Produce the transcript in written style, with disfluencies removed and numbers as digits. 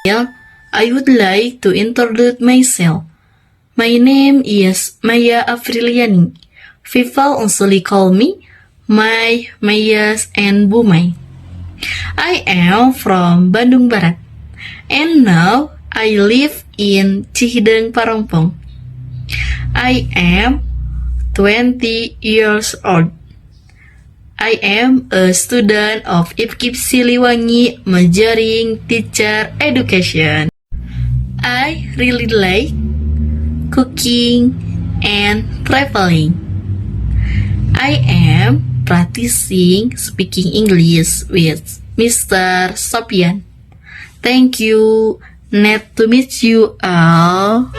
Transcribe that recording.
Yeah, I would like to introduce myself. My name is Maya Apriliani. People usually call me Mai, Mayas, and Bumai. I am from Bandung Barat, and now I live in Cihideng, Parongpong. I am 20 years old. I am a student of IPKIP Siliwangi majoring teacher education. I really like cooking and traveling. I am practicing speaking English with Mr. Sopian. Thank you. Nice to meet you all.